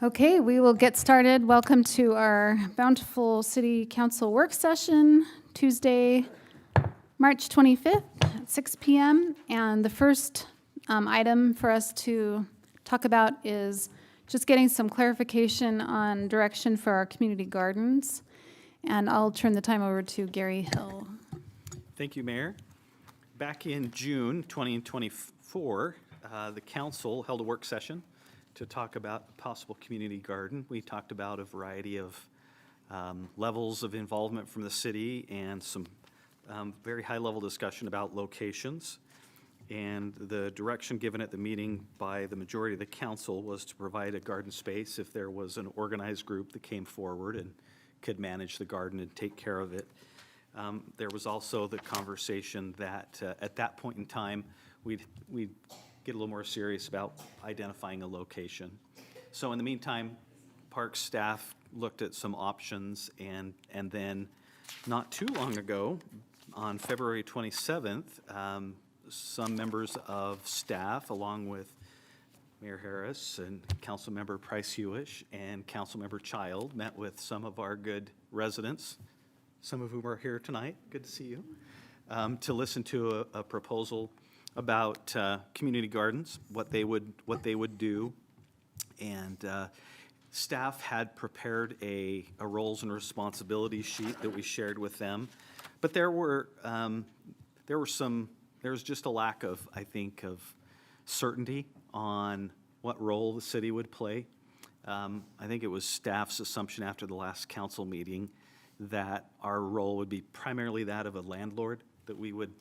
Okay, we will get started. Welcome to our Bountiful City Council work session, Tuesday, March 25th at 6 p.m. And the first item for us to talk about is just getting some clarification on direction for our community gardens. And I'll turn the time over to Gary Hill. Thank you, Mayor. Back in June 2024, the council held a work session to talk about a possible community garden. We talked about a variety of levels of involvement from the city and some very high-level discussion about locations. And the direction given at the meeting by the majority of the council was to provide a garden space if there was an organized group that came forward and could manage the garden and take care of it. There was also the conversation that at that point in time, we'd get a little more serious about identifying a location. So in the meantime, Parks staff looked at some options, and then not too long ago, on February 27th, some members of staff, along with Mayor Harris and Councilmember Price Hewish and Councilmember Child, met with some of our good residents, some of whom are here tonight. Good to see you. To listen to a proposal about community gardens, what they would do, and staff had prepared a roles and responsibilities sheet that we shared with them, but there was just a lack of, I think, of certainty on what role the city would play. I think it was staff's assumption after the last council meeting that our role would be primarily that of a landlord, that we would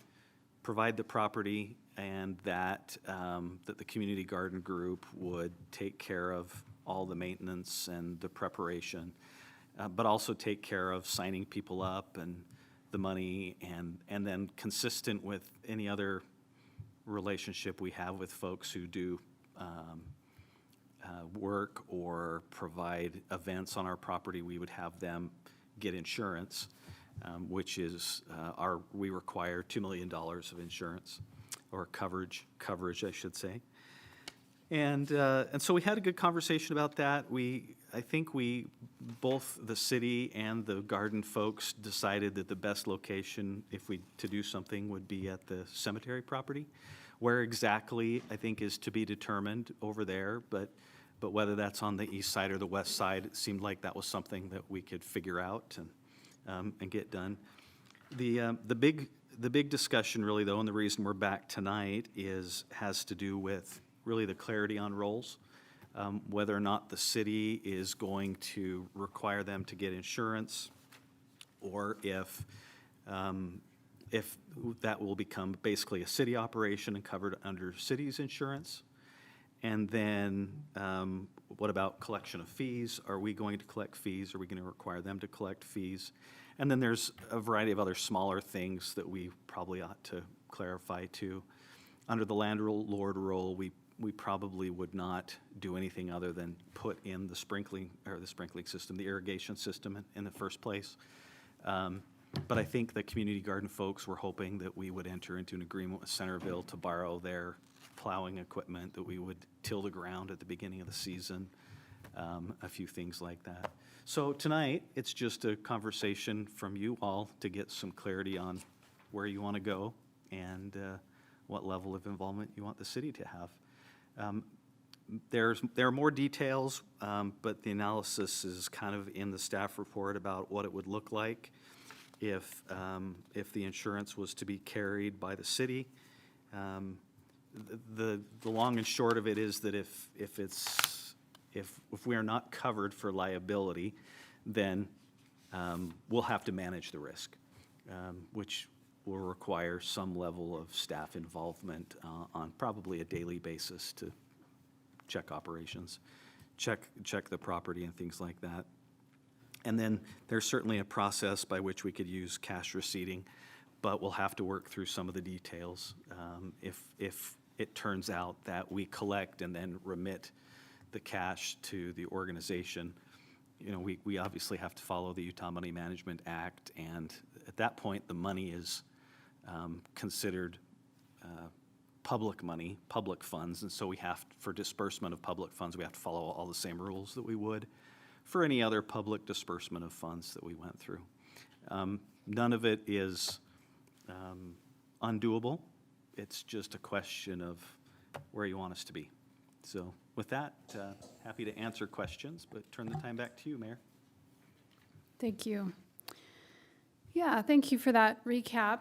provide the property and that the community garden group would take care of all the maintenance and the preparation, but also take care of signing people up and the money, and then consistent with any other relationship we have with folks who do work or provide events on our property, we would have them get insurance, which is we require $2 million of insurance, or coverage, I should say. And so we had a good conversation about that. I think both the city and the garden folks decided that the best location to do something would be at the cemetery property. Where exactly, I think, is to be determined over there, but whether that's on the east side or the west side, it seemed like that was something that we could figure out and get done. The big discussion really, though, and the reason we're back tonight has to do with really the clarity on roles, whether or not the city is going to require them to get insurance, or if that will become basically a city operation and covered under city's insurance. And then what about collection of fees? Are we going to collect fees? Are we going to require them to collect fees? And then there's a variety of other smaller things that we probably ought to clarify too. Under the landlord role, we probably would not do anything other than put in the sprinkling system, the irrigation system in the first place. But I think the community garden folks were hoping that we would enter into an agreement with Centerville to borrow their plowing equipment, that we would till the ground at the beginning of the season, a few things like that. So tonight, it's just a conversation from you all to get some clarity on where you want to go and what level of involvement you want the city to have. There are more details, but the analysis is kind of in the staff report about what it would look like if the insurance was to be carried by the city. The long and short of it is that if we are not covered for liability, then we'll have to manage the risk, which will require some level of staff involvement on probably a daily basis to check operations, check the property and things like that. And then there's certainly a process by which we could use cash receipting, but we'll have to work through some of the details. If it turns out that we collect and then remit the cash to the organization, we obviously have to follow the Utah Money Management Act, and at that point the money is considered public money, public funds, and so we have, for disbursement of public funds, we have to follow all the same rules that we would for any other public disbursement of funds that we went through. None of it is undoable. It's just a question of where you want us to be. So with that, happy to answer questions, but turn the time back to you, Mayor. Thank you. Yeah, thank you for that recap.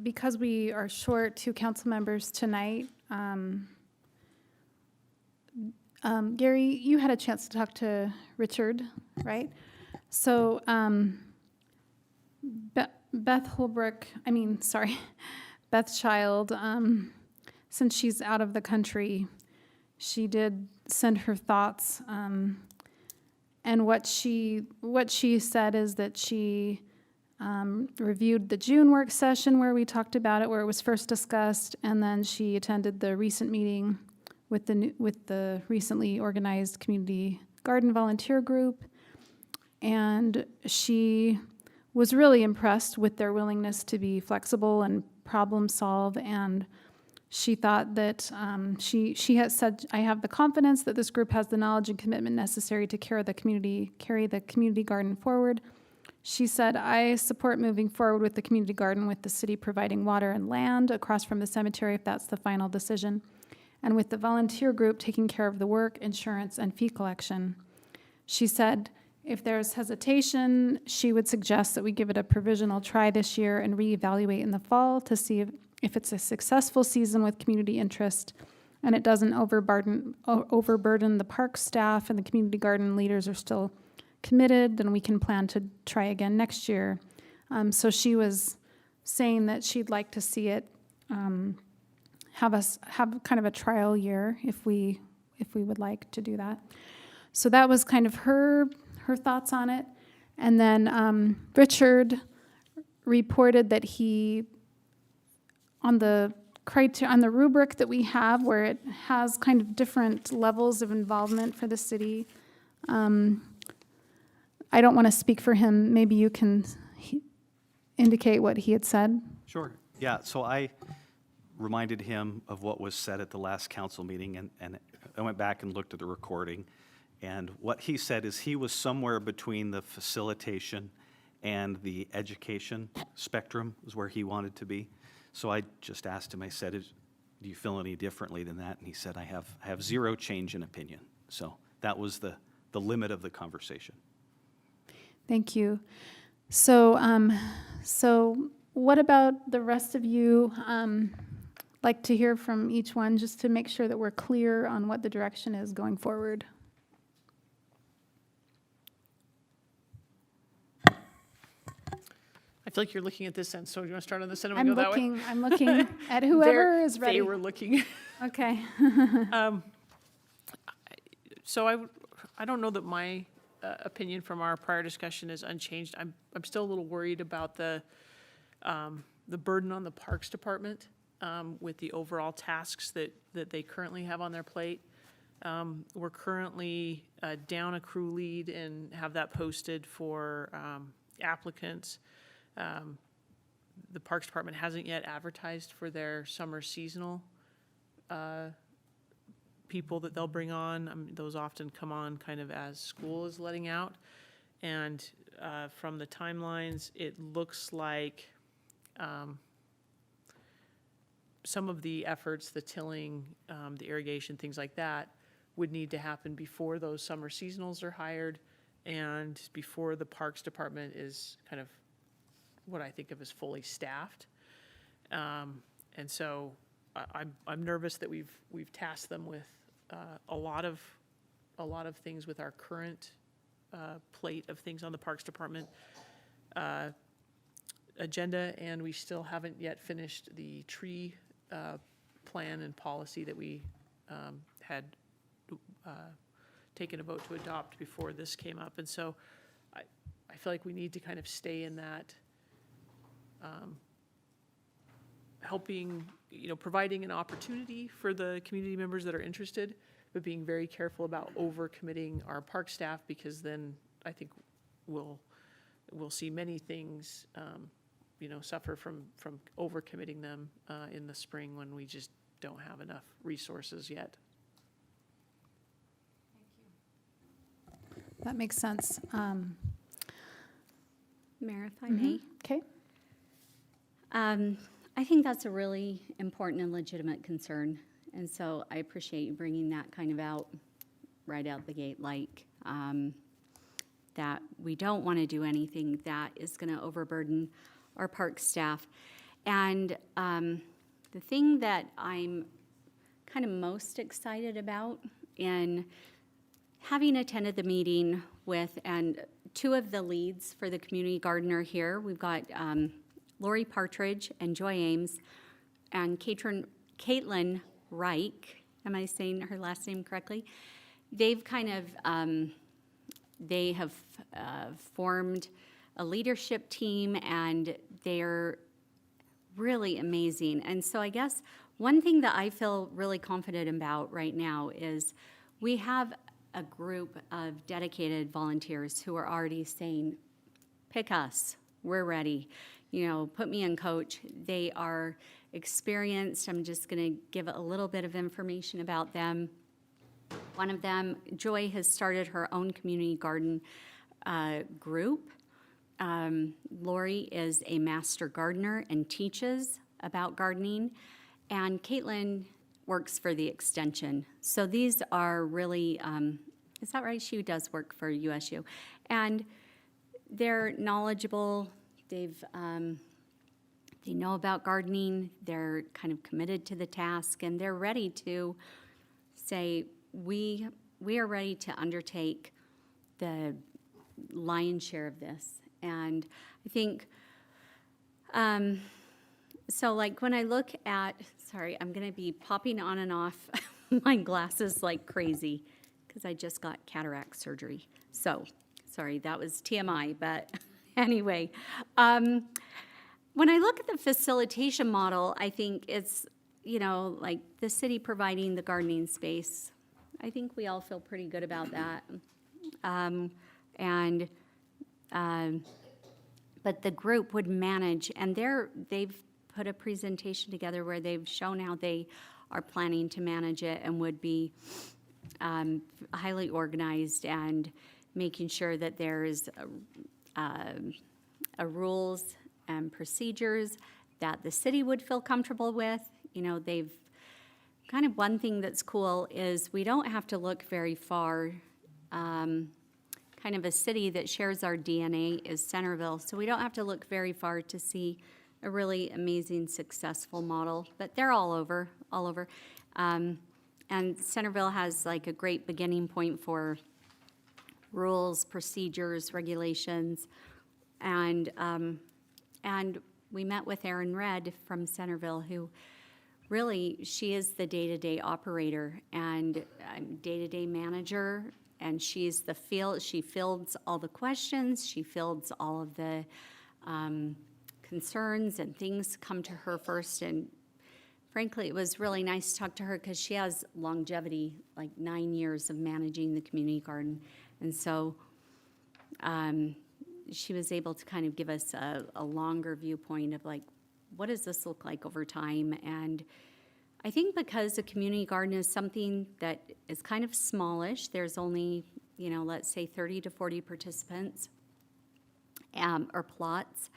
Because we are short 2 council members tonight, Gary, you had a chance to talk to Richard, right? So Beth Child, since she's out of the country, she did send her thoughts. And what she said is that she reviewed the June work session where we talked about it, where it was first discussed, and then she attended the recent meeting with the recently organized community garden volunteer group, and she was really impressed with their willingness to be flexible and problem solve. And she thought that she has said, "I have the confidence that this group has the knowledge and commitment necessary to carry the community garden forward." She said, "I support moving forward with the community garden with the city providing water and land across from the cemetery if that's the final decision, and with the volunteer group taking care of the work, insurance, and fee collection." She said, if there's hesitation, she would suggest that we give it a provisional try this year and reevaluate in the fall to see if it's a successful season with community interest and it doesn't overburden the park staff and the community garden leaders are still committed, then we can plan to try again next year. So she was saying that she'd like to see it have kind of a trial year if we would like to do that. So that was kind of her thoughts on it. And then Richard reported that he, on the rubric that we have where it has kind of different levels of involvement for the city, I don't want to speak for him. Maybe you can indicate what he had said. Sure. Yeah, so I reminded him of what was said at the last council meeting, and I went back and looked at the recording. And what he said is he was somewhere between the facilitation and the education spectrum is where he wanted to be. So I just asked him, I said, do you feel any differently than that? And he said, I have zero change in opinion. So that was the limit of the conversation. Thank you. So what about the rest of you? Like to hear from each one just to make sure that we're clear on what the direction is going forward. I feel like you're looking at this end, so do you want to start on this end and we go that way? I'm looking at whoever is ready. They were looking. Okay. So I don't know that my opinion from our prior discussion is unchanged. I'm still a little worried about the burden on the Parks Department with the overall tasks that they currently have on their plate. We're currently down a crew lead and have that posted for applicants. The Parks Department hasn't yet advertised for their summer seasonal people that they'll bring on. Those often come on kind of as school is letting out. And from the timelines, it looks like some of the efforts, the tilling, the irrigation, things like that, would need to happen before those summer seasonals are hired and before the Parks Department is kind of what I think of as fully staffed. And so I'm nervous that we've tasked them with a lot of things with our current plate of things on the Parks Department agenda, and we still haven't yet finished the tree plan and policy that we had taken a vote to adopt before this came up. And so I feel like we need to kind of stay in that helping, providing an opportunity for the community members that are interested, but being very careful about overcommitting our park staff, because then I think we'll see many things suffer from overcommitting them in the spring when we just don't have enough resources yet. That makes sense. Mayor, if I may. Okay. I think that's a really important and legitimate concern. And so I appreciate you bringing that kind of out right out the gate, like that we don't want to do anything that is going to overburden our park staff. And the thing that I'm kind of most excited about in having attended the meeting with, and two of the leads for the community garden are here. We've got Lori Partridge and Joy Ames and Caitlin Reich. Am I saying her last name correctly? They've kind of, they have formed a leadership team, and they're really amazing. And so I guess one thing that I feel really confident about right now is we have a group of dedicated volunteers who are already saying, pick us, we're ready. Put me in, coach. They are experienced. I'm just going to give a little bit of information about them. One of them, Joy, has started her own community garden group. Lori is a master gardener and teaches about gardening. And Caitlin works for the extension. So these are really, is that right? She does work for USU. And they're knowledgeable. They know about gardening. They're kind of committed to the task, and they're ready to say, we are ready to undertake the lion's share of this. And I think, so like when I look at, sorry, I'm going to be popping on and off my glasses like crazy because I just got cataract surgery. So, sorry, that was TMI, but anyway. When I look at the facilitation model, I think it's, like the city providing the gardening space. I think we all feel pretty good about that. But the group would manage, and they've put a presentation together where they've shown how they are planning to manage it and would be highly organized and making sure that there's a rules and procedures that the city would feel comfortable with. They've kind of, one thing that's cool is we don't have to look very far. Kind of a city that shares our DNA is Centerville, so we don't have to look very far to see a really amazing, successful model, but they're all over. And Centerville has like a great beginning point for rules, procedures, regulations, and we met with Erin Red from Centerville, who really, she is the day-to-day operator and day-to-day manager, and she's the field. She fields all the questions. She fields all of the concerns, and things come to her first. And frankly, it was really nice to talk to her because she has longevity, like 9 years of managing the community garden. And so she was able to kind of give us a longer viewpoint of like, what does this look like over time? And I think because the community garden is something that is kind of smallish, there's only, let's say 30 to 40 participants or plots.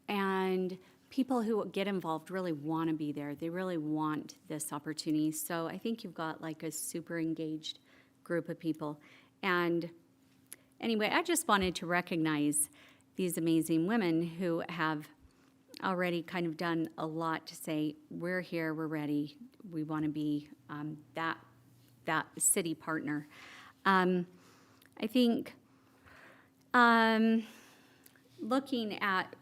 And people who get involved really want to be there. They really want this opportunity. So I think you've got like a super engaged group of people. And anyway, I just wanted to recognize these amazing women who have already kind of done a lot to say, we're here, we're ready, we want to be that city partner. I think looking at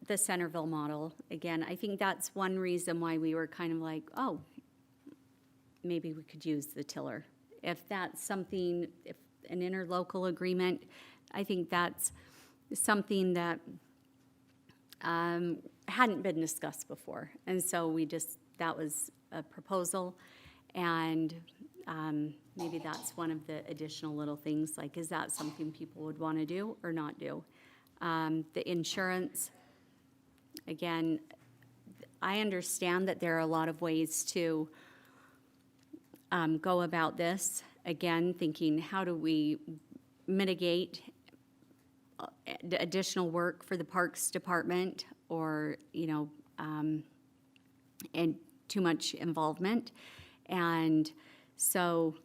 the Centerville model, again, I think that's one reason why we were kind of like, oh, maybe we could use the tiller. If that's something, if an interlocal agreement, I think that's something that hadn't been discussed before. And so that was a proposal, and maybe that's one of the additional little things, like, is that something people would want to do or not do? The insurance, again, I understand that there are a lot of ways to go about this. Again, thinking, how do we mitigate additional work for the Parks Department, or, and too much involvement. And so,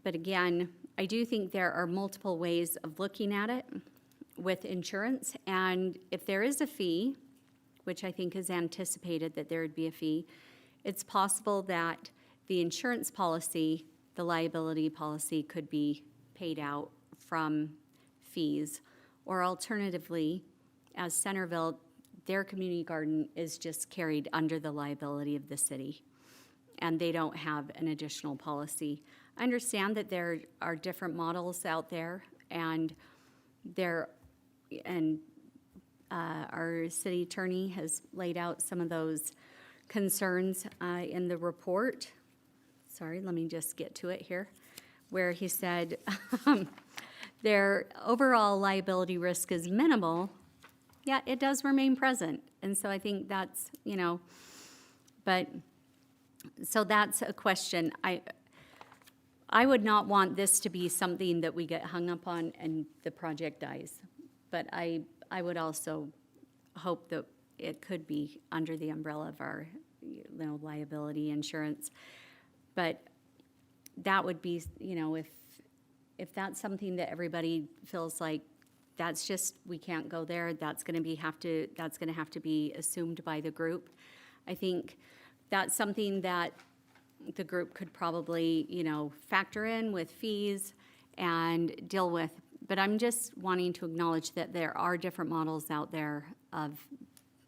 but again, I do think there are multiple ways of looking at it with insurance. And if there is a fee, which I think is anticipated that there would be a fee, it's possible that the insurance policy, the liability policy, could be paid out from fees. Or alternatively, as Centerville, their community garden is just carried under the liability of the city, and they don't have an additional policy. I understand that there are different models out there, and our city attorney has laid out some of those concerns in the report. Sorry, let me just get to it here, where he said their overall liability risk is minimal, yet it does remain present. And so I think that's, but, so that's a question. I would not want this to be something that we get hung up on and the project dies. But I would also hope that it could be under the umbrella of our, liability insurance. But that would be, if that's something that everybody feels like that's just, we can't go there, that's going to have to be assumed by the group. I think that's something that the group could probably, factor in with fees and deal with. But I'm just wanting to acknowledge that there are different models out there of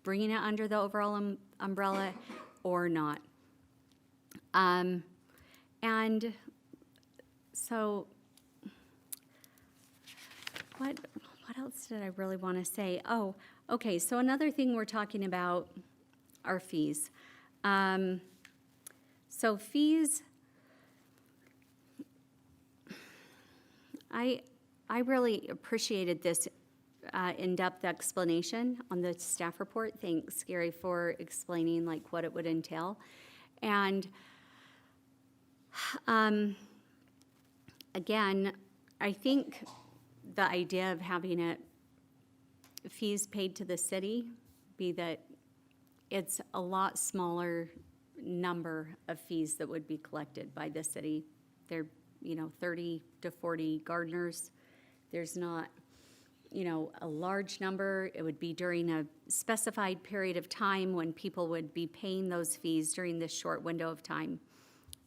bringing it under the overall umbrella or not. And so what else did I really want to say? Oh, okay, so another thing we're talking about are fees. So fees, I really appreciated this in-depth explanation on the staff report. Thanks, Gary, for explaining what it would entail. And again, I think the idea of having fees paid to the city be that it's a lot smaller number of fees that would be collected by the city. There, 30 to 40 gardeners. There's not, a large number. It would be during a specified period of time when people would be paying those fees during this short window of time.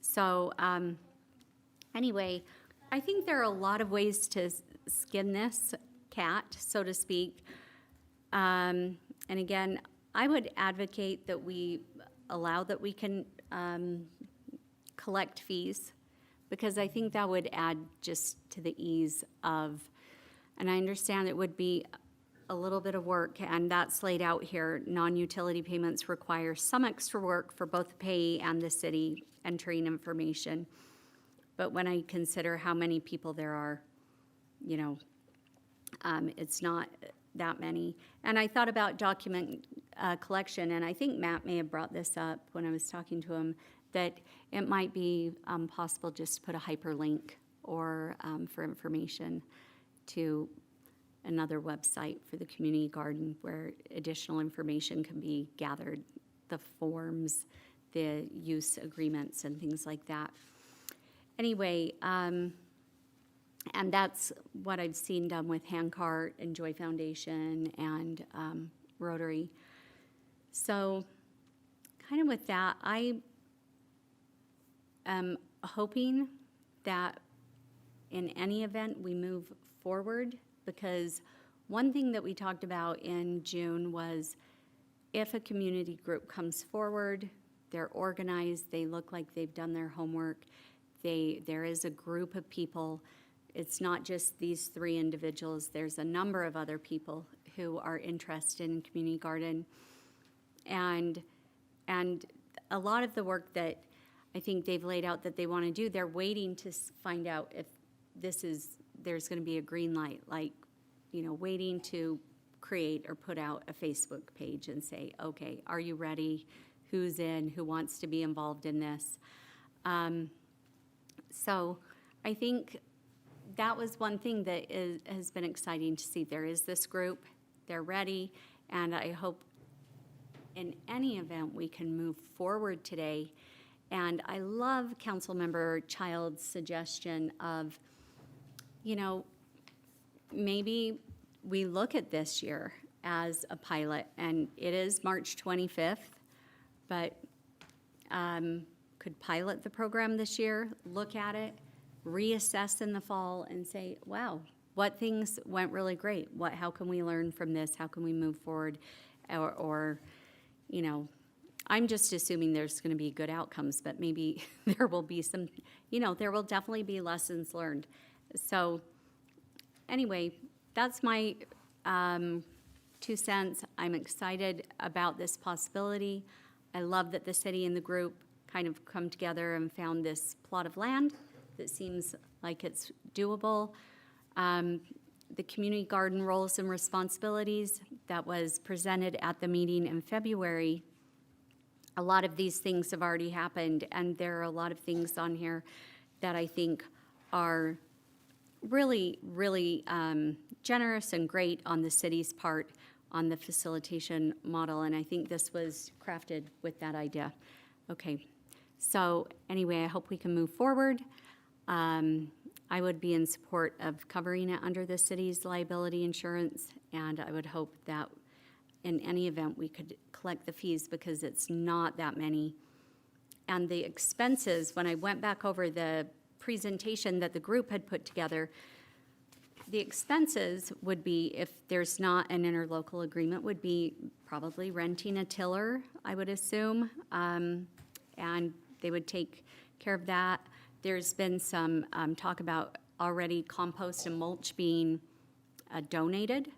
So anyway, I think there are a lot of ways to skin this cat, so to speak. And again, I would advocate that we allow that we can collect fees, because I think that would add just to the ease of, and I understand it would be a little bit of work, and that's laid out here. Non-utility payments require some extra work for both the payee and the city entering information. But when I consider how many people there are, it's not that many. And I thought about document collection, and I think Matt may have brought this up when I was talking to him, that it might be possible just to put a hyperlink or for information to another website for the community garden where additional information can be gathered, the forms, the use agreements, and things like that. Anyway, and that's what I've seen done with Handcart and Joy Foundation and Rotary. So kind of with that, I am hoping that in any event we move forward, because one thing that we talked about in June was if a community group comes forward, they're organized, they look like they've done their homework, there is a group of people. It's not just these 3 individuals. There's a number of other people who are interested in community garden. And a lot of the work that I think they've laid out that they want to do, they're waiting to find out if there's going to be a green light, waiting to create or put out a Facebook page and say, okay, are you ready? Who's in? Who wants to be involved in this? So I think that was one thing that has been exciting to see. There is this group, they're ready, and I hope in any event we can move forward today. And I love Councilmember Child's suggestion of, maybe we look at this year as a pilot, and it is March 25th, but could pilot the program this year, look at it, reassess in the fall, and say, wow, what things went really great? How can we learn from this? How can we move forward? Or I'm just assuming there's going to be good outcomes, but maybe there will be some, there will definitely be lessons learned. So anyway, that's my 2 cents. I'm excited about this possibility. I love that the city and the group kind of come together and found this plot of land that seems like it's doable. The community garden roles and responsibilities that was presented at the meeting in February, a lot of these things have already happened, and there are a lot of things on here that I think are really, really generous and great on the city's part on the facilitation model, and I think this was crafted with that idea. Okay, so anyway, I hope we can move forward. I would be in support of covering it under the city's liability insurance, and I would hope that in any event we could collect the fees because it's not that many. And the expenses, when I went back over the presentation that the group had put together, the expenses would be, if there's not an interlocal agreement, would be probably renting a tiller, I would assume, and they would take care of that. There's been some talk about already compost and mulch being donated,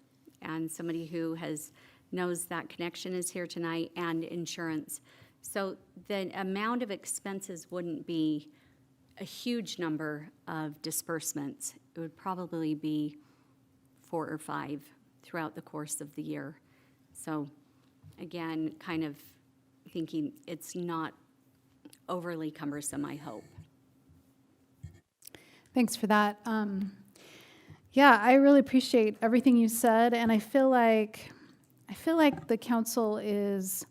and somebody who knows that connection is here tonight, and insurance. So the amount of expenses wouldn't be a huge number of disbursements. It would probably be 4 or 5 throughout the course of the year. So again, kind of thinking it's not overly cumbersome, I hope. Thanks for that. Yeah, I really appreciate everything you said, and I feel like the council is,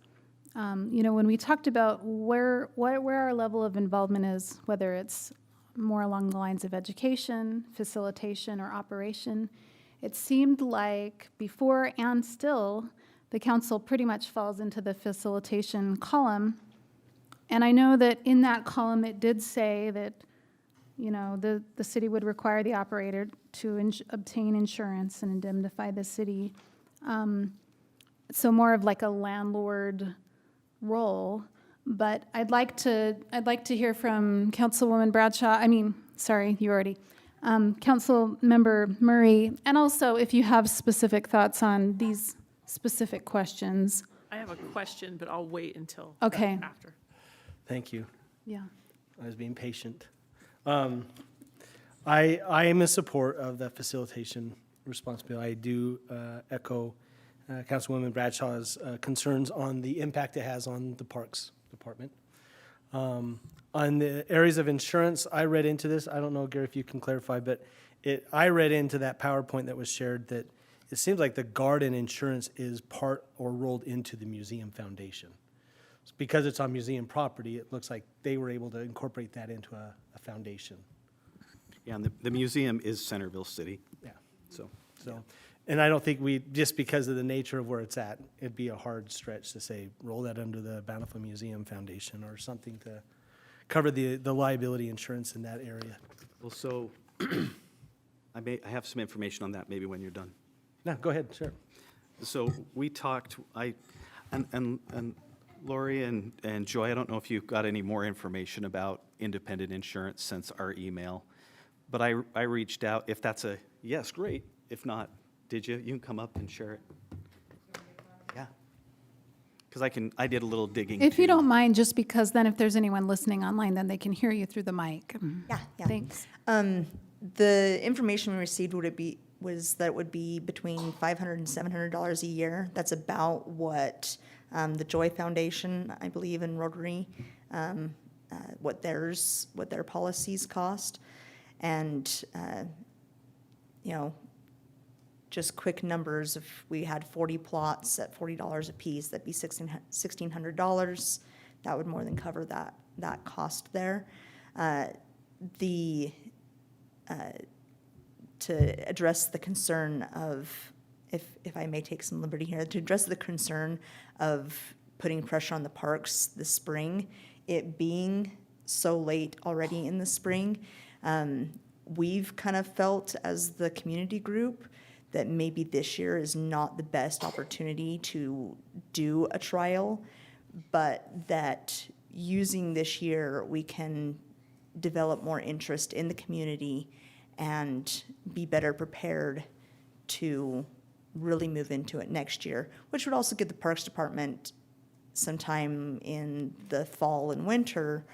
when we talked about where our level of involvement is, whether it's more along the lines of education, facilitation, or operation, it seemed like before and still, the council pretty much falls into the facilitation column. And I know that in that column, it did say that the city would require the operator to obtain insurance and indemnify the city. So more of like a landlord role. But I'd like to hear from Councilwoman Bradshaw. Council Member Murray, and also if you have specific thoughts on these specific questions. I have a question, but I'll wait until Okay. after. Thank you. Yeah. I was being patient. I am in support of the facilitation responsibility. I do echo Councilwoman Bradshaw's concerns on the impact it has on the Parks Department. On the areas of insurance, I read into this. I don't know, Gary, if you can clarify, but I read into that PowerPoint that was shared that it seems like the garden insurance is part or rolled into the museum foundation. Because it's on museum property, it looks like they were able to incorporate that into a foundation. Yeah, and the museum is Centerville City, Yeah. so. And I don't think just because of the nature of where it's at, it'd be a hard stretch to say, roll that under the Bountiful Museum Foundation or something to cover the liability insurance in that area. Well, so I have some information on that maybe when you're done. No, go ahead, sure. So we talked, and Lori and Joy, I don't know if you've got any more information about independent insurance since our email, but I reached out. If that's a yes, great. If not, did you? You can come up and share it. Yeah. Because I did a little digging. If you too. don't mind, just because then if there's anyone listening online, then they can hear you through the mic. Yeah. Thanks. The information we received was that it would be between $500 and $700 a year. That's about what the Joy Foundation, I believe, in Rotary, what their policies cost. And, you know, just quick numbers, if we had 40 plots at $40 a piece, that'd be $1,600. That would more than cover that cost there. To address the concern of, if I may take some liberty here, to address the concern of putting pressure on the parks this spring, it being so late already in the spring, we've kind of felt as the community group that maybe this year is not the best opportunity to do a trial, but that using this year, we can develop more interest in the community and be better prepared to really move into it next year, which would also give the Parks Department some time in the fall and winter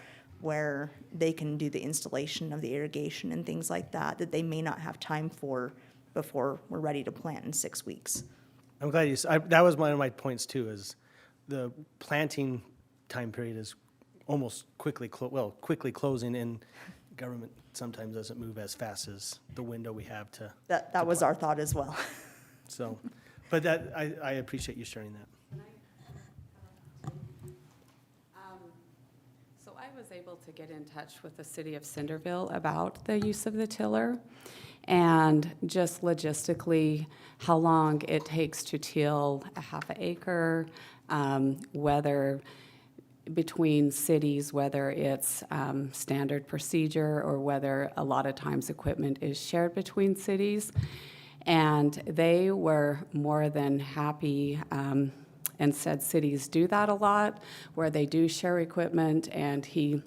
where they can do the installation of the irrigation and things like that they may not have time for before we're ready to plant in 6 weeks. I'm glad that was one of my points too, is the planting time period is almost quickly closing, and government sometimes doesn't move as fast as the window we have to. That was our thought as well. So, but that, I appreciate you sharing that. So I was able to get in touch with the city of Cinderville about the use of the tiller and just logistically how long it takes to till a half an acre, whether between cities, whether it's standard procedure or whether a lot of times equipment is shared between cities. And they were more than happy and said cities do that a lot, where they do share equipment, and he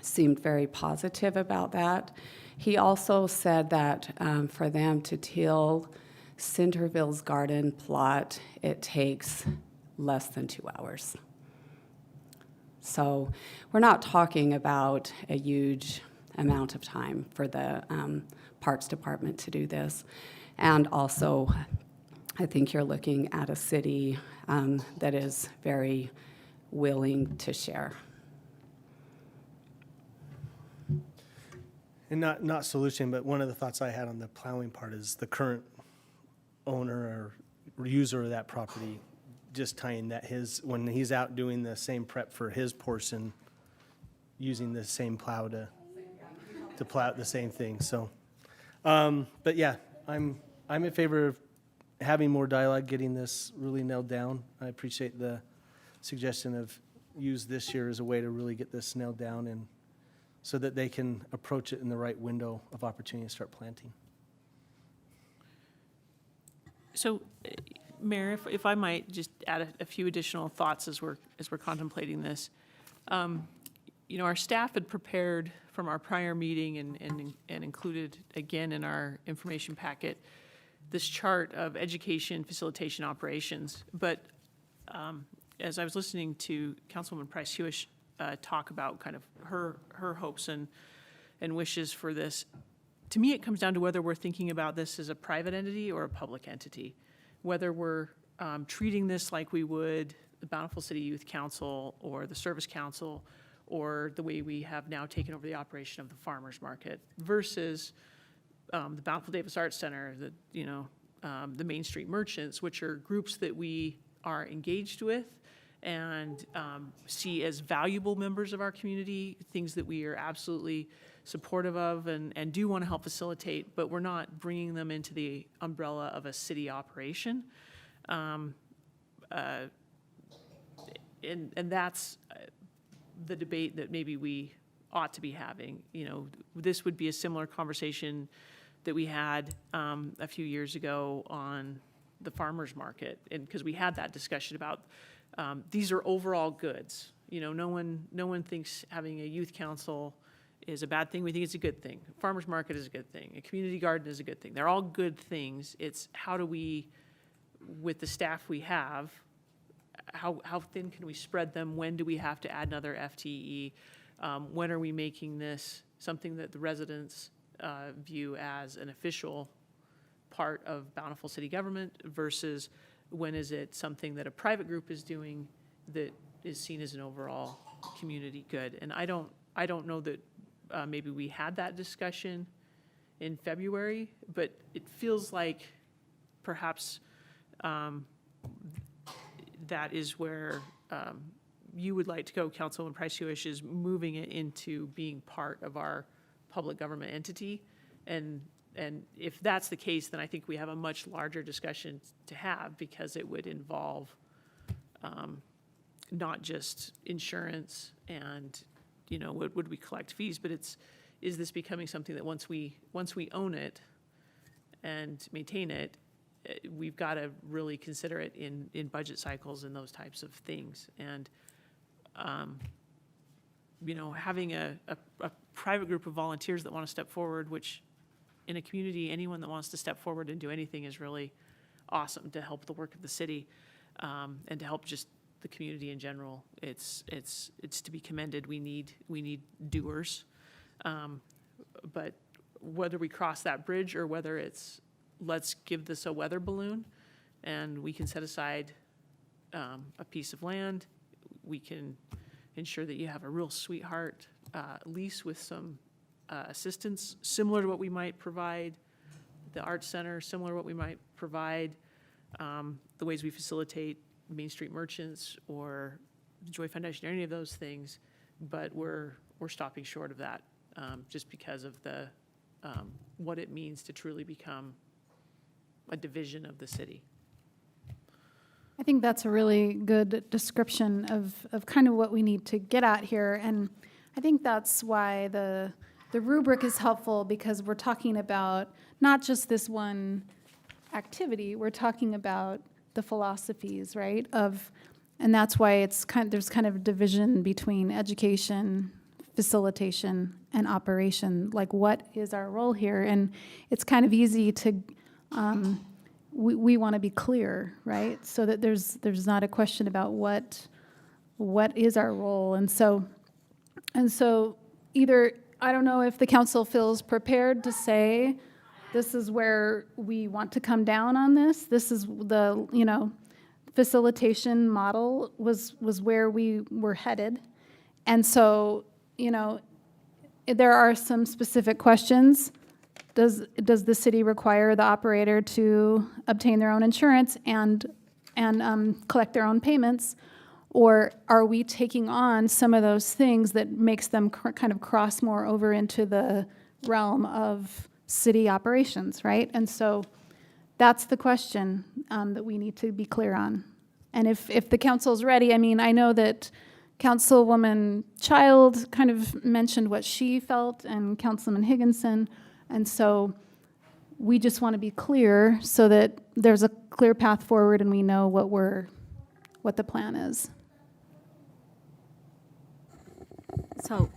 seemed very positive about that. He also said that for them to till Centerville's garden plot, it takes less than 2 hours. So we're not talking about a huge amount of time for the Parks Department to do this. And also, I think you're looking at a city that is very willing to share. And not solution, but one of the thoughts I had on the plowing part is the current owner or user of that property, just tying that when he's out doing the same prep for his portion, using the same plow to plow the same thing. So, but yeah, I'm in favor of having more dialogue, getting this really nailed down. I appreciate the suggestion of use this year as a way to really get this nailed down, and so that they can approach it in the right window of opportunity to start planting. So, Mayor, if I might just add a few additional thoughts as we're contemplating this. You know, our staff had prepared from our prior meeting and included again in our information packet this chart of education, facilitation, operations. But as I was listening to Councilwoman Price Hewish talk about kind of her hopes and wishes for this, to me it comes down to whether we're thinking about this as a private entity or a public entity, whether we're treating this like we would the Bountiful City Youth Council or the Service Council, or the way we have now taken over the operation of the farmers market versus the Bountiful Davis Arts Center, the Main Street Merchants, which are groups that we are engaged with and see as valuable members of our community, things that we are absolutely supportive of and do want to help facilitate, but we're not bringing them into the umbrella of a city operation. And that's the debate that maybe we ought to be having. You know, this would be a similar conversation that we had a few years ago on the farmers market, and because we had that discussion about these are overall goods. You know, no one thinks having a youth council is a bad thing. We think it's a good thing. A farmers market is a good thing. A community garden is a good thing. They're all good things. It's how do we, with the staff we have, how thin can we spread them? When do we have to add another FTE? When are we making this something that the residents view as an official part of Bountiful city government versus when is it something that a private group is doing that is seen as an overall community good? And I don't know that maybe we had that discussion in February, but it feels like perhaps that is where you would like to go, Councilwoman Price-Hewish, is moving it into being part of our public government entity. And if that's the case, then I think we have a much larger discussion to have, because it would involve not just insurance and, you know, would we collect fees, but is this becoming something that once we own it and maintain it, we've got to really consider it in budget cycles and those types of things. And, you know, having a private group of volunteers that want to step forward, which in a community, anyone that wants to step forward and do anything is really awesome to help the work of the city, and to help just the community in general. It's to be commended. We need doers. But whether we cross that bridge or whether it's let's give this a weather balloon and we can set aside a piece of land, we can ensure that you have a real sweetheart lease with some assistance, similar to what we might provide the Arts Center, similar to what we might provide the ways we facilitate Main Street merchants or the Joy Foundation, or any of those things, but we're stopping short of that just because of the what it means to truly become a division of the city. I think that's a really good description of kind of what we need to get at here. And I think that's why the rubric is helpful, because we're talking about not just this one activity, we're talking about the philosophies, right? And that's why there's kind of a division between education, facilitation, and operation. Like, what is our role here? And it's kind of easy to, we want to be clear, right? So that there's not a question about what is our role. And so either, I don't know if the council feels prepared to say, this is where we want to come down on this. This is the, you know, facilitation model was where we were headed. And so, you know, there are some specific questions. Does the city require the operator to obtain their own insurance and collect their own payments? Or are we taking on some of those things that makes them kind of cross more over into the realm of city operations, right? And so that's the question that we need to be clear on. And if the council's ready, I mean, I know that Councilwoman Child kind of mentioned what she felt, and Councilman Higginson, and so we just want to be clear so that there's a clear path forward and we know what the plan is. So,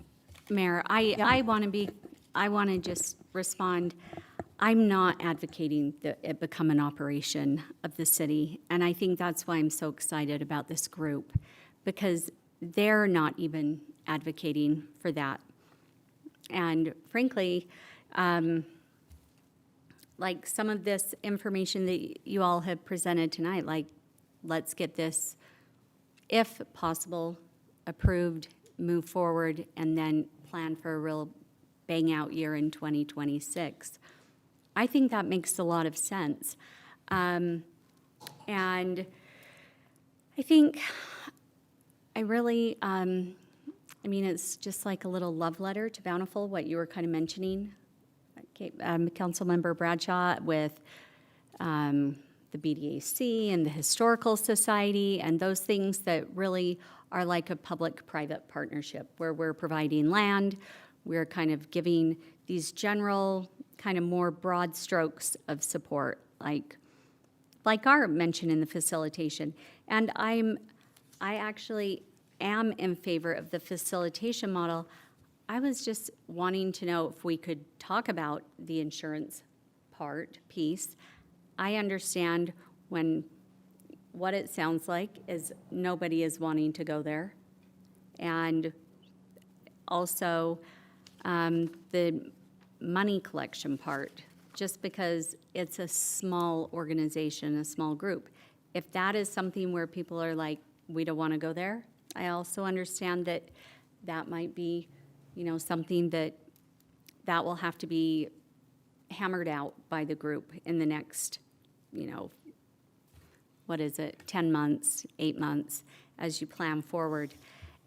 Mayor, I want to just respond. I'm not advocating that it become an operation of the city, and I think that's why I'm so excited about this group, because they're not even advocating for that. And frankly, like some of this information that you all have presented tonight, like, let's get this, if possible, approved, move forward, and then plan for a real bang-out year in 2026. I think that makes a lot of sense. And I think I really, I mean, it's just like a little love letter to Bountiful, what you were kind of mentioning, Councilmember Bradshaw, with the BDAC and the Historical Society and those things that really are like a public-private partnership where we're providing land, we're kind of giving these general, kind of more broad strokes of support, like our mention in the facilitation. And I actually am in favor of the facilitation model. I was just wanting to know if we could talk about the insurance piece. I understand what it sounds like is nobody is wanting to go there. And also the money collection part. just because it's a small organization, a small group. If that is something where people are like, we don't want to go there, I also understand that that might be, something that will have to be hammered out by the group in the next, 10 months, 8 months, as you plan forward.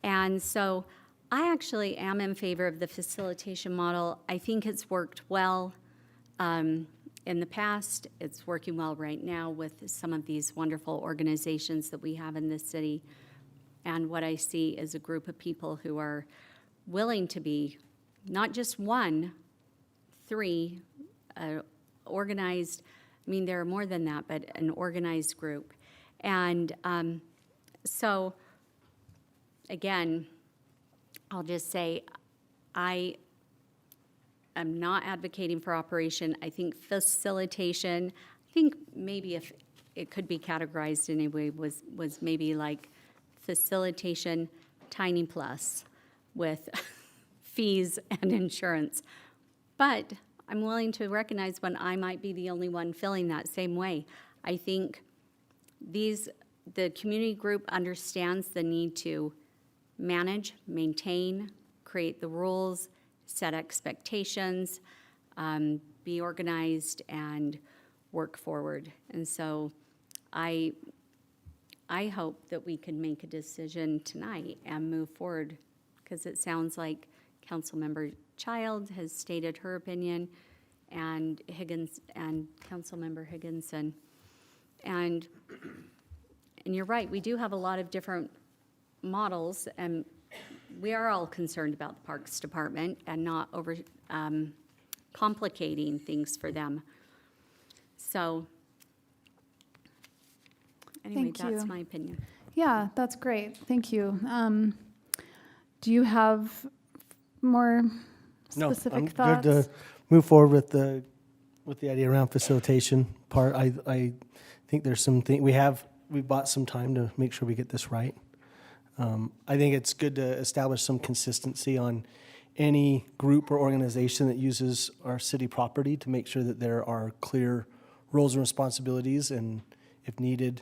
And so I actually am in favor of the facilitation model. I think it's worked well in the past. It's working well right now with some of these wonderful organizations that we have in this city. And what I see is a group of people who are willing to be not just one, 3, organized. I mean, there are more than that, but an organized group. And so, again, I'll just say I am not advocating for operation. I think facilitation, I think maybe if it could be categorized in a way was maybe like facilitation tiny plus with fees and insurance. But I'm willing to recognize when I might be the only one feeling that same way. I think the community group understands the need to manage, maintain, create the rules, set expectations, be organized, and work forward. And so I hope that we can make a decision tonight and move forward, because it sounds like Councilmember Child has stated her opinion, and Councilmember Higginson. And you're right, we do have a lot of different models, and we are all concerned about the Parks Department and not over complicating things for them. So anyway, Thank that's you. my opinion. Yeah, that's great. Thank you. Do you have more No, specific I'm thoughts? good to move forward with the idea around facilitation part. I think there's some thing we bought some time to make sure we get this right. I think it's good to establish some consistency on any group or organization that uses our city property to make sure that there are clear roles and responsibilities, and if needed,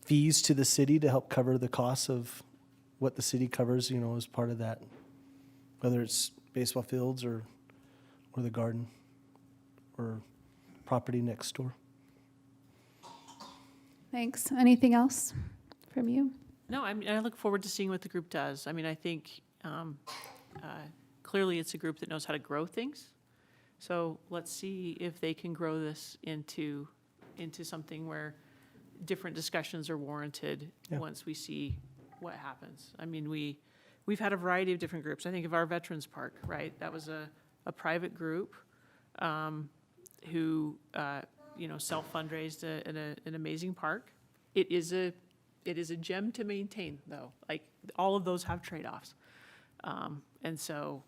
fees to the city to help cover the costs of what the city covers, as part of that, whether it's baseball fields or the garden or property next door. Thanks. Anything else from you? No, I look forward to seeing what the group does. I mean, I think clearly it's a group that knows how to grow things. So let's see if they can grow this into something where different discussions are warranted once we see what happens. I mean, we've had a variety of different groups. I think of our Veterans Park, right? That was a private group who self-fundraised an amazing park. It is a gem to maintain, though. Like, all of those have trade-offs. And so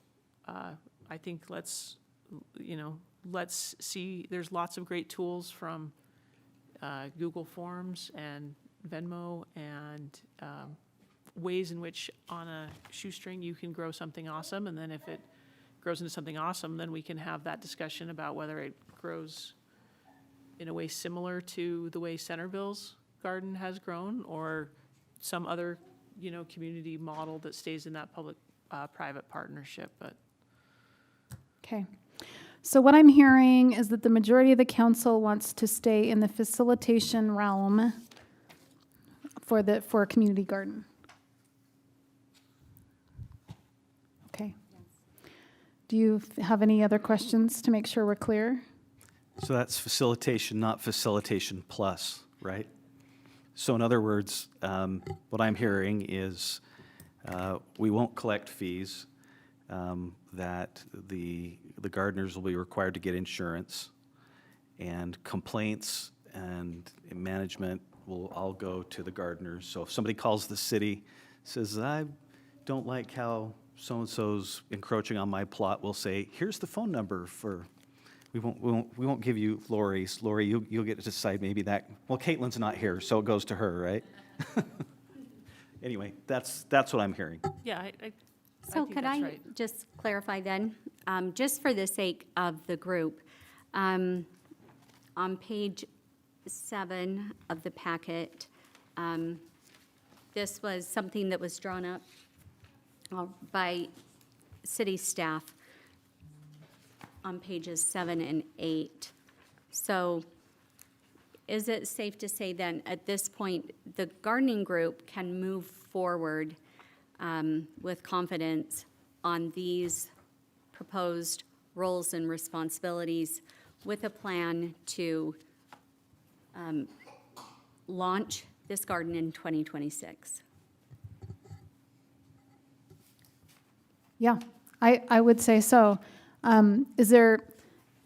I think let's see, there's lots of great tools from Google Forms and Venmo and ways in which on a shoestring you can grow something awesome. And then if it grows into something awesome, then we can have that discussion about whether it grows in a way similar to the way Centerville's garden has grown, or some other, community model that stays in that public-private partnership. But Okay. So what I'm hearing is that the majority of the council wants to stay in the facilitation realm for a community garden. Okay. Do you have any other questions to make sure we're clear? So that's facilitation, not facilitation plus, right? So in other words, what I'm hearing is we won't collect fees, that the gardeners will be required to get insurance, and complaints and management will all go to the gardeners. So if somebody calls the city, says, I don't like how so-and-so's encroaching on my plot, we'll say, here's the phone number for, we won't give you Lori's. Lori, you'll get to decide maybe that, well, Caitlin's not here, so it goes to her, right? Anyway, that's what I'm hearing. yeah, I So think could that's I right. just clarify then? just for the sake of the group, on page 7 of the packet, this was something that was drawn up by city staff on pages 7 and 8. So is it safe to say then, at this point, the gardening group can move forward with confidence on these proposed roles and responsibilities with a plan to launch this garden in 2026? Yeah, I would say so. Is there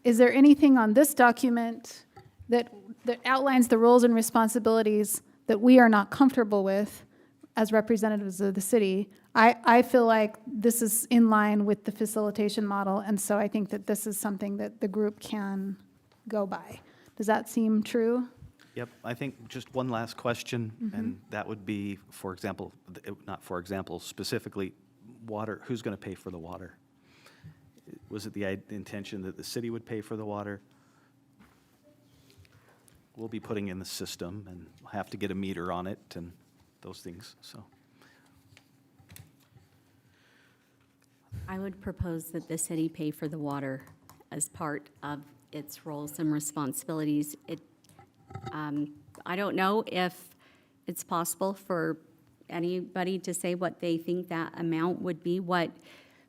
anything on this document that outlines the roles and responsibilities that we are not comfortable with as representatives of the city? I feel like this is in line with the facilitation model, and so I think that this is something that the group can go by. Does that seem true? Yep, I think just one last question, and that would be, for example, not for example, specifically, water, who's going to pay for the water? Was it the intention that the city would pay for the water? We'll be putting in the system and have to get a meter on it and those things, so. I would propose that the city pay for the water as part of its roles and responsibilities. I don't know if it's possible for anybody to say what they think that amount would be.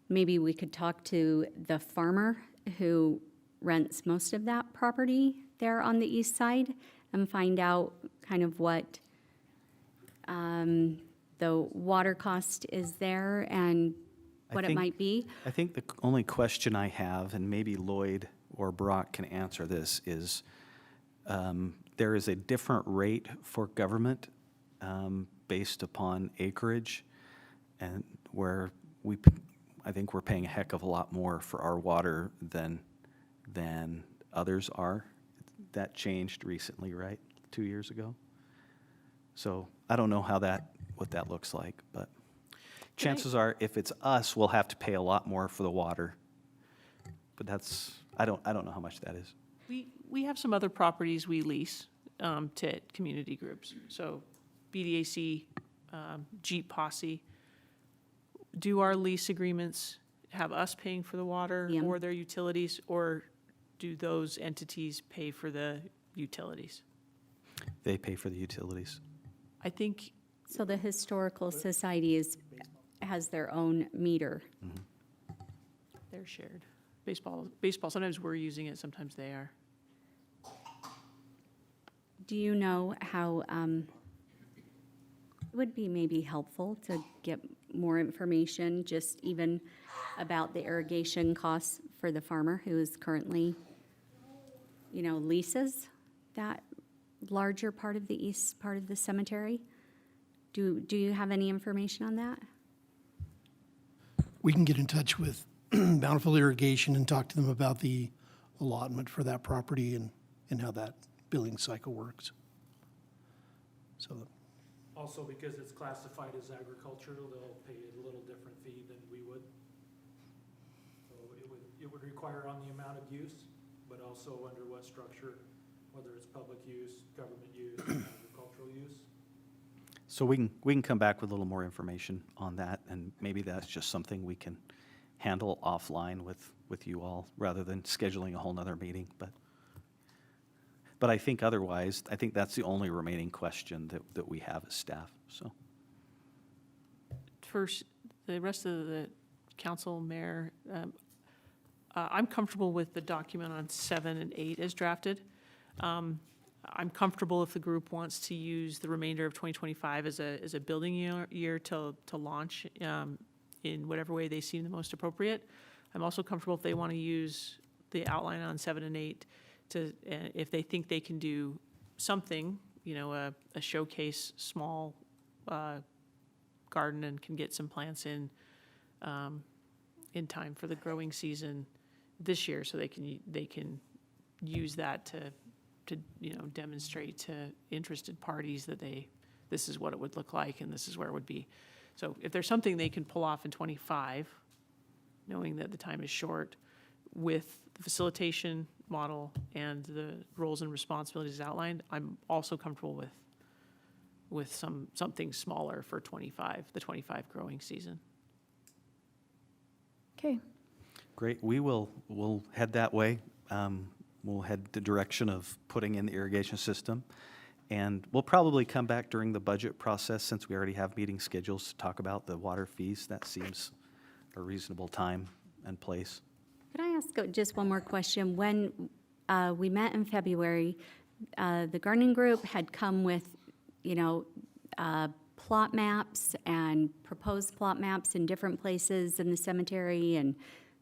Maybe we could talk to the farmer who rents most of that property there on the east side and find out kind of what the water cost is there and what it might be. I think the only question I have, and maybe Lloyd or Brock can answer this, is there is a different rate for government based upon acreage, and where I think we're paying a heck of a lot more for our water than others are. That changed recently, right? 2 years ago. So I don't know what that looks like, but chances are, if it's us, we'll have to pay a lot more for the water. But I don't know how much that is. We have some other properties we lease to community groups. So BDAC, Jeep Posse. Do our lease agreements have us paying for the water Yeah. or their utilities, or do those entities pay for the utilities? They pay for the utilities. I think, So the Historical Society has their own meter. they're shared. Baseball, sometimes we're using it, sometimes they are. Do you know how, it would be maybe helpful to get more information, just even about the irrigation costs for the farmer who is currently, leases that larger part of the east part of the cemetery? Do you have any information on that? We can get in touch with Bountiful Irrigation and talk to them about the allotment for that property and how that billing cycle works. So, Also, because it's classified as agricultural, they'll pay a little different fee than we would. So it would require on the amount of use, but also under what structure, whether it's public use, government use, agricultural use. So we can come back with a little more information on that, and maybe that's just something we can handle offline with you all, rather than scheduling a whole nother meeting, but I think otherwise, I think that's the only remaining question that we have as staff, so. First, the rest of the council, mayor, I'm comfortable with the document on 7 and 8 as drafted. I'm comfortable if the group wants to use the remainder of 2025 as a building year to launch in whatever way they seem the most appropriate. I'm also comfortable if they want to use the outline on 7 and 8 to, if they think they can do something, a showcase small garden and can get some plants in time for the growing season this year, so they can use that to demonstrate to interested parties that this is what it would look like and this is where it would be. So if there's something they can pull off in 25, knowing that the time is short, with the facilitation model and the roles and responsibilities outlined, I'm also comfortable with something smaller for the 25 growing season. Okay, Great, we'll head that way. We'll head the direction of putting in the irrigation system. And we'll probably come back during the budget process, since we already have meeting schedules, to talk about the water fees. That seems a reasonable time and place. Could I ask just one more question? When we met in February, the gardening group had come with, plot maps and proposed plot maps in different places in the cemetery and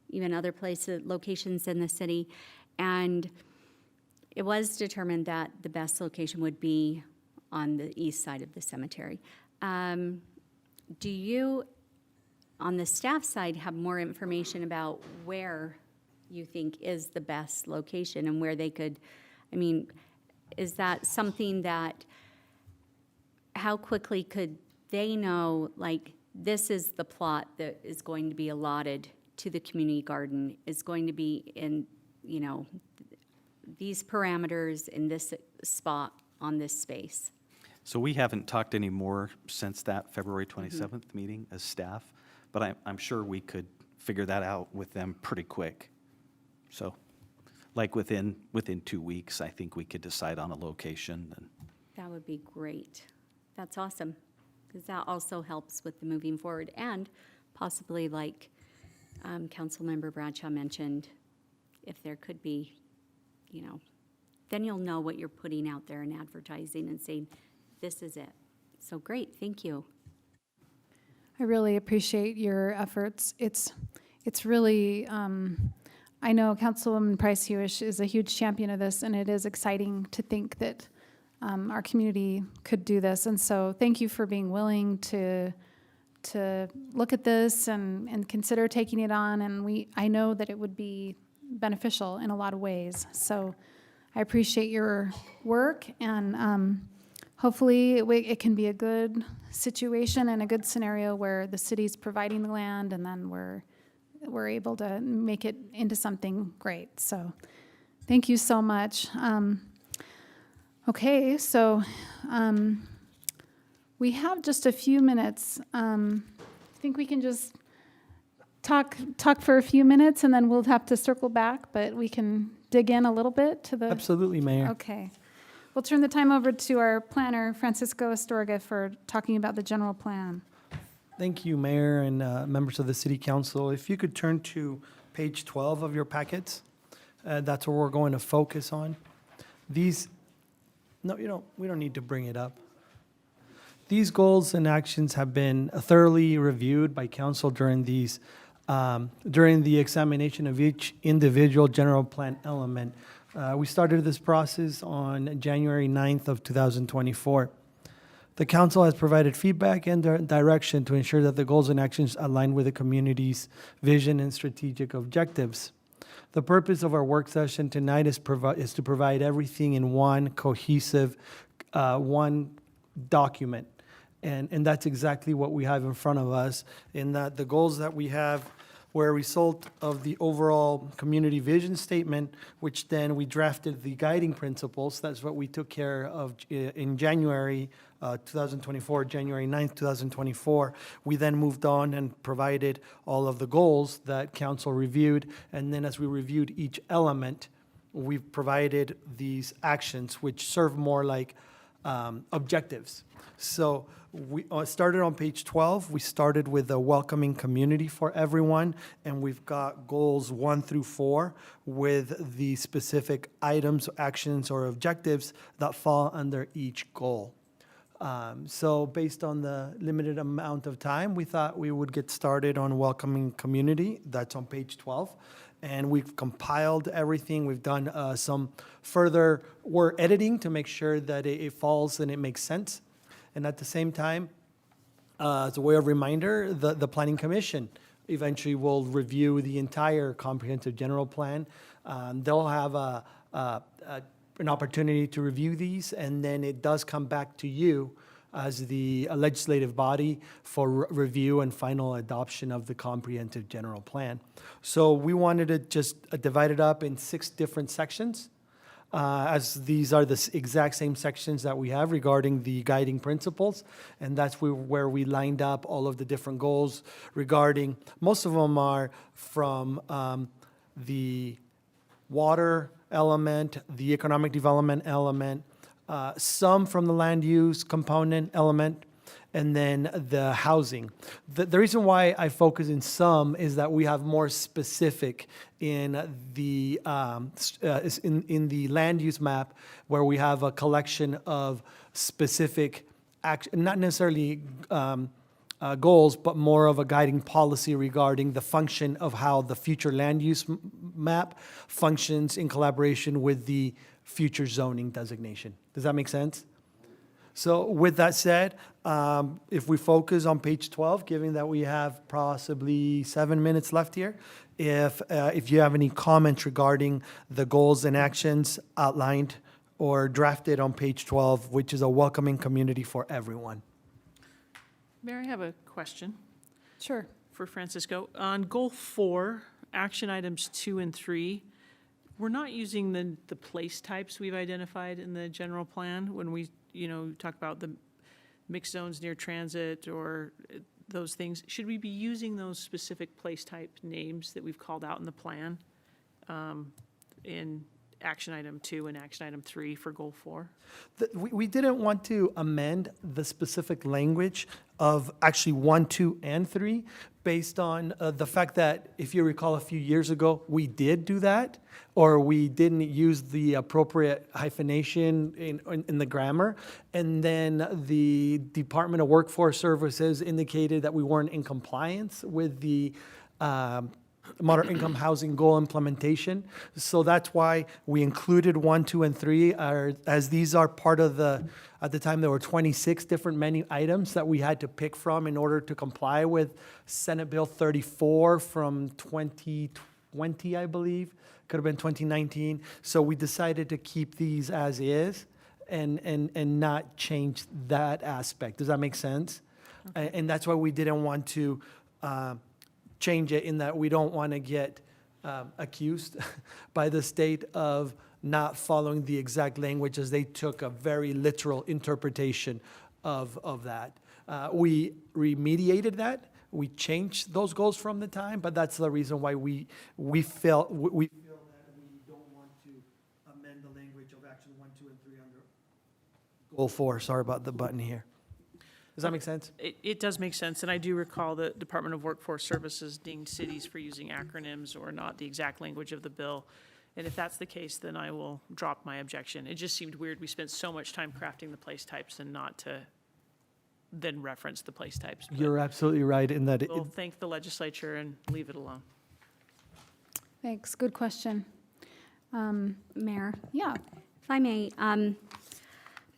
even other locations in the city. And it was determined that the best location would be on the east side of the cemetery. Do you, on the staff side, have more information about where you think is the best location and where they could, is that something that, how quickly could they know, like, this is the plot that is going to be allotted to the community garden, is going to be in, these parameters in this spot on this space? So we haven't talked any more since that February 27th meeting as staff, but I'm sure we could figure that out with them pretty quick. So, like within 2 weeks, I think we could decide on a location. And That would be great. That's awesome, because that also helps with the moving forward, and possibly, like Councilmember Bradshaw mentioned, if there could be, then you'll know what you're putting out there in advertising and saying, this is it. So great, thank you. I really appreciate your efforts. It's really, I know Councilwoman Price Hewish is a huge champion of this, and it is exciting to think that our community could do this. And so thank you for being willing to look at this and consider taking it on. And I know that it would be beneficial in a lot of ways. So I appreciate your work, and hopefully it can be a good situation and a good scenario where the city's providing the land, and then we're able to make it into something great. So thank you so much. Okay, so we have just a few minutes. I think we can just talk for a few minutes, and then we'll have to circle back, but we can dig in a little bit to the... Absolutely, Mayor. Okay. We'll turn the time over to our planner, Francisco Astorga, for talking about the general plan. Thank you, Mayor and members of the City Council. If you could turn to page 12 of your packets, that's where we're going to focus on. We don't need to bring it up. These goals and actions have been thoroughly reviewed by council during the examination of each individual general plan element. We started this process on January 9th of 2024. The council has provided feedback and direction to ensure that the goals and actions align with the community's vision and strategic objectives. The purpose of our work session tonight is to provide everything in one cohesive, one document. And that's exactly what we have in front of us, in that the goals that we have were a result of the overall community vision statement, which then we drafted the guiding principles. That's what we took care of in January 2024, January 9th, 2024. We then moved on and provided all of the goals that council reviewed. And then as we reviewed each element, we provided these actions, which serve more like objectives. So we started on page 12. We started with a welcoming community for everyone, and we've got goals 1 through 4 with the specific items, actions, or objectives that fall under each goal. So based on the limited amount of time, we thought we would get started on welcoming community. That's on page 12. And we've compiled everything. We've done some further editing to make sure that it falls and it makes sense. And at the same time, as a way of reminder, the Planning Commission eventually will review the entire comprehensive general plan. They'll have an opportunity to review these, and then it does come back to you as the legislative body for review and final adoption of the comprehensive general plan. So we wanted to just divide it up in 6 different sections, as these are the exact same sections that we have regarding the guiding principles. And that's where we lined up all of the different goals regarding, most of them are from the water element, the economic development element, some from the land use component element, and then the housing. The reason why I focus in some is that we have more specific in the in the land use map, where we have a collection of specific not necessarily goals, but more of a guiding policy regarding the function of how the future land use map functions in collaboration with the future zoning designation. Does that make sense? So with that said, if we focus on page 12, given that we have possibly 7 minutes left here, if you have any comments regarding the goals and actions outlined or drafted on page 12, which is a welcoming community for everyone. Mayor, I have a question Sure. for Francisco. On goal 4, action items 2 and 3, we're not using the place types we've identified in the general plan when we, talk about the mixed zones near transit or those things. Should we be using those specific place type names that we've called out in the plan in action item 2 and action item 3 for goal 4? We didn't want to amend the specific language of actually 1, 2, and 3 based on the fact that, if you recall, a few years ago, we did do that, or we didn't use the appropriate hyphenation in the grammar. And then the Department of Workforce Services indicated that we weren't in compliance with the moderate income housing goal implementation. So that's why we included 1, 2, and 3, as these are part of at the time there were 26 different menu items that we had to pick from in order to comply with Senate Bill 34 from 2020, I believe. Could have been 2019. So we decided to keep these as is and not change that aspect. Does that make sense? Okay. And that's why we didn't want to change it, in that we don't want to get accused by the state of not following the exact language, as they took a very literal interpretation of that. We remediated that. We changed those goals from the time, but that's the reason why we feel that we don't want to amend the language of action 1, 2, and 3 under goal 4. Sorry about the button here. Does that make sense? It does make sense, and I do recall the Department of Workforce Services dinged cities for using acronyms or not the exact language of the bill. And if that's the case, then I will drop my objection. It just seemed weird. We spent so much time crafting the place types and not to then reference the place types. But You're absolutely right in that. we'll thank the legislature and leave it alone. Thanks. Good question. Mayor, Yeah. if I may,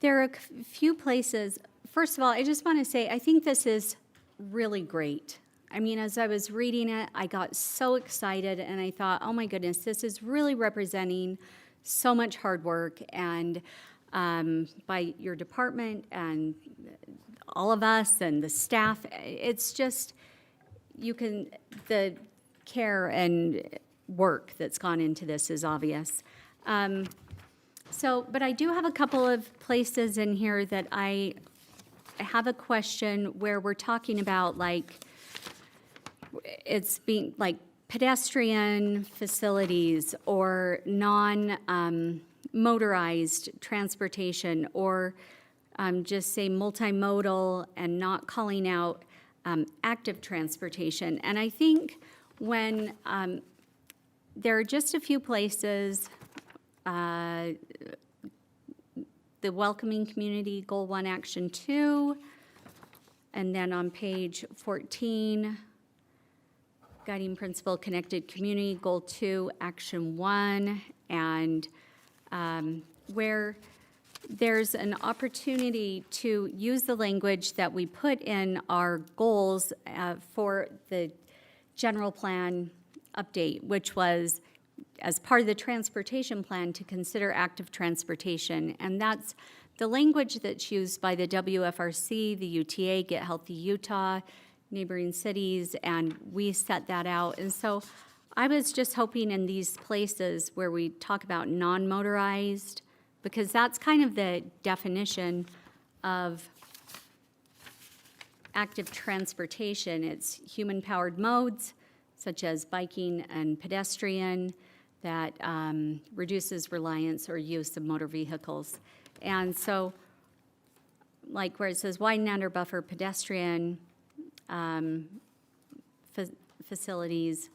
there are a few places. First of all, I just want to say, I think this is really great. I mean, as I was reading it, I got so excited, and I thought, oh my goodness, this is really representing so much hard work and by your department and all of us and the staff. It's just, the care and work that's gone into this is obvious. But I do have a couple of places in here that I have a question where we're talking about, like, it's being like pedestrian facilities or non-motorized transportation, or just say multimodal and not calling out active transportation. And I think when there are just a few places, the welcoming community, goal 1, action 2, and then on page 14, guiding principle, connected community, goal 2, action 1, and where there's an opportunity to use the language that we put in our goals for the general plan update, which was, as part of the transportation plan, to consider active transportation. And that's the language that's used by the WFRC, the UTA, Get Healthy Utah, neighboring cities, and we set that out. And so I was just hoping in these places where we talk about non-motorized, because that's kind of the definition of active transportation. It's human-powered modes, such as biking and pedestrian, that reduces reliance or use of motor vehicles. And so, like where it says widen and or buffer pedestrian facilities,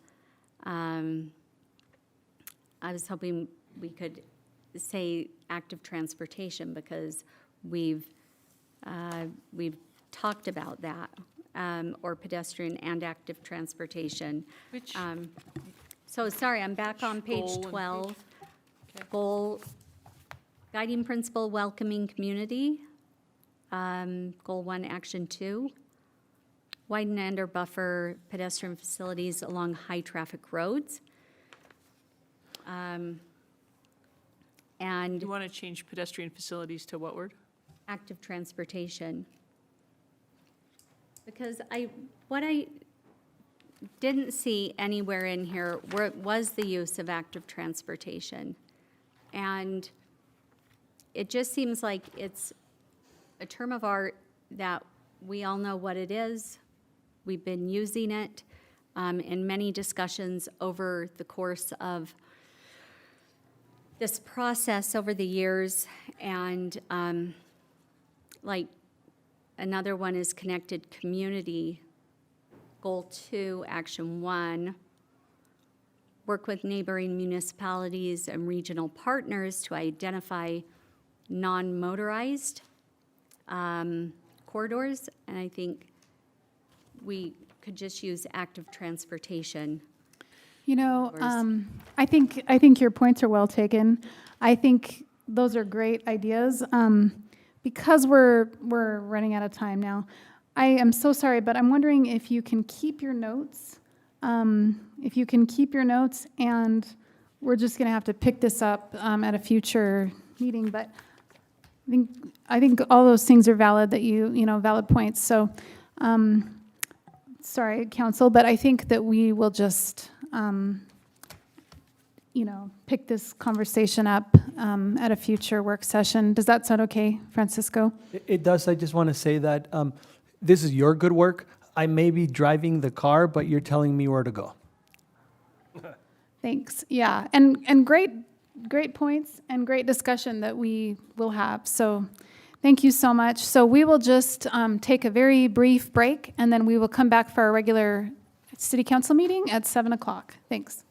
I was hoping we could say active transportation, because we've talked about that, or pedestrian and active transportation. Which, So, sorry, I'm back on page goal and 12. Okay. Goal, guiding principle, welcoming community. Goal 1, action 2. Widen and or buffer pedestrian facilities along high-traffic roads. And you want to change pedestrian facilities to what word? active transportation. Because what I didn't see anywhere in here was the use of active transportation. And it just seems like it's a term of art that we all know what it is. We've been using it in many discussions over the course of this process over the years. And like another one is connected community. Goal 2, action 1, work with neighboring municipalities and regional partners to identify non-motorized corridors. And I think we could just use active transportation. You know, Yours. I think your points are well taken. I think those are great ideas. Because we're running out of time now, I am so sorry, but I'm wondering if you can keep your notes. And we're just going to have to pick this up at a future meeting. But I think all those things are valid, that valid points. So, sorry, council, but I think that we will just pick this conversation up at a future work session. Does that sound okay, Francisco? It does. I just want to say that this is your good work. I may be driving the car, but you're telling me where to go. Thanks. Yeah, and great points and great discussion that we will have. So thank you so much. So we will just take a very brief break, and then we will come back for our regular city council meeting at 7 o'clock. Thanks.